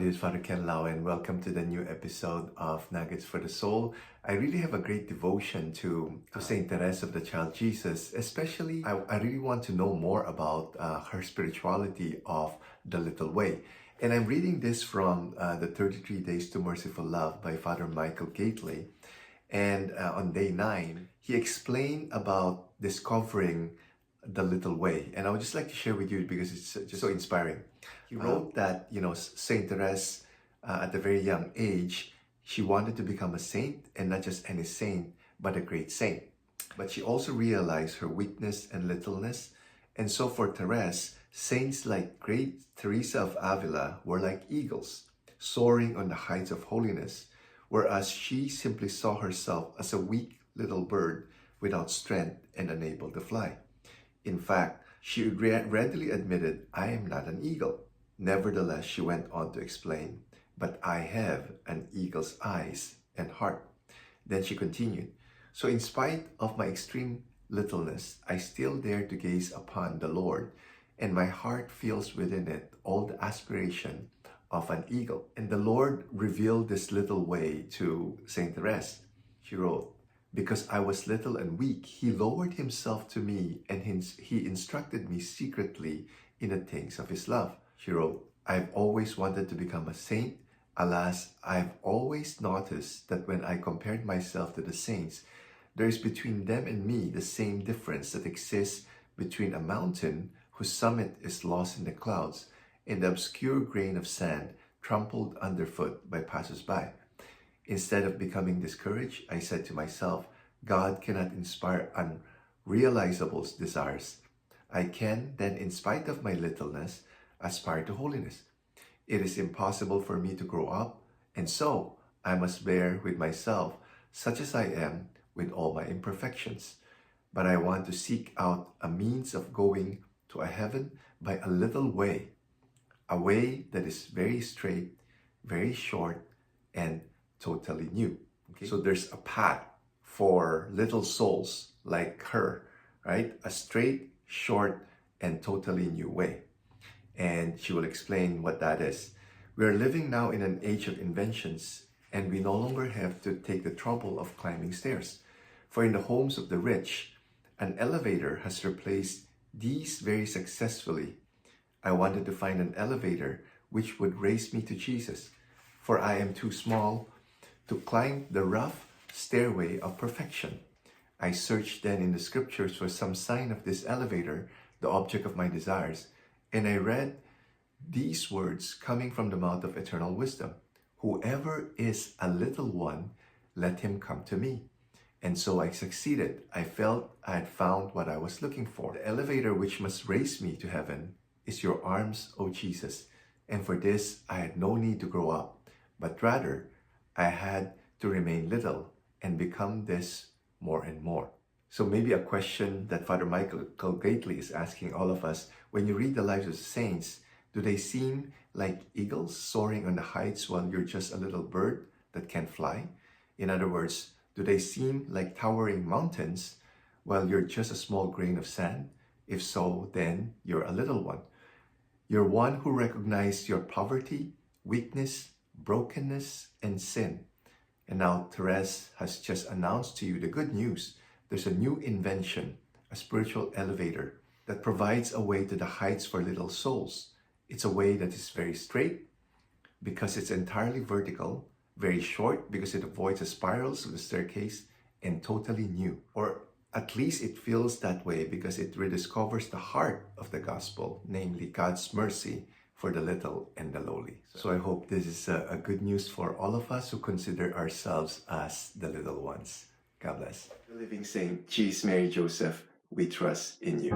this is Father Ken Lau and welcome to the new episode of Nuggets for the Soul. I really have a great devotion to Saint Therese of the Child Jesus. Especially, I really want to know more about her spirituality of the Little Way. And I'm reading this from the 33 Days to Merciful Love by Father Michael Gately. And on day 9, he explained about discovering the little way. And I would just like to share with you because it's just so inspiring. He wrote that, Saint Therese, at a very young age, she wanted to become a saint, and not just any saint, but a great saint. But she also realized her weakness and littleness. And so for Therese, saints like great Therese of Avila were like eagles, soaring on the heights of holiness, whereas she simply saw herself as a weak little bird without strength and unable to fly. In fact, she readily admitted, "I am not an eagle." Nevertheless, she went on to explain, "But I have an eagle's eyes and heart." Then she continued, "So in spite of my extreme littleness, I still dare to gaze upon the Lord, and my heart feels within it all the aspiration of an eagle." And the Lord revealed this little way to Saint Therese. She wrote, "Because I was little and weak, he lowered himself to me, and he instructed me secretly in the things of his love." She wrote, "I've always wanted to become a saint. Alas, I've always noticed that when I compared myself to the saints, there is between them and me the same difference that exists between a mountain whose summit is lost in the clouds and the obscure grain of sand trampled underfoot by passers-by. Instead of becoming discouraged, I said to myself, God cannot inspire unrealizable desires. I can, then, in spite of my littleness, aspire to holiness. It is impossible for me to grow up, and so I must bear with myself, such as I am, with all my imperfections. But I want to seek out a means of going to a heaven by a little way, a way that is very straight, very short, and totally new." Okay? So there's a path for little souls like her, right? A straight, short, and totally new way. And she will explain what that is. We are living now in an age of inventions, and we no longer have to take the trouble of climbing stairs. For in the homes of the rich, an elevator has replaced these very successfully. I wanted to find an elevator which would raise me to Jesus, for I am too small to climb the rough stairway of perfection. I searched then in the scriptures for some sign of this elevator, the object of my desires, and I read these words coming from the mouth of eternal wisdom: "Whoever is a little one, let him come to me." And so I succeeded. I felt I had found what I was looking for. The elevator which must raise me to heaven is your arms, O Jesus. And for this, I had no need to grow up, but rather, I had to remain little and become this more and more. So maybe a question that Father Michael Gately is asking all of us: when you read the lives of the saints, do they seem like eagles soaring on the heights while you're just a little bird that can't fly? In other words, do they seem like towering mountains while you're just a small grain of sand? If so, then you're a little one. You're one who recognized your poverty, weakness, brokenness, and sin. And now Therese has just announced to you the good news. There's a new invention, a spiritual elevator that provides a way to the heights for little souls. It's a way that is very straight because it's entirely vertical, very short because it avoids the spirals of the staircase, and totally new. Or at least it feels that way because it rediscovers the heart of the gospel, namely God's mercy for the little and the lowly. So I hope this is a good news for all of us who consider ourselves as the little ones. God bless. The living saint, Jesus, Mary, Joseph, we trust in you.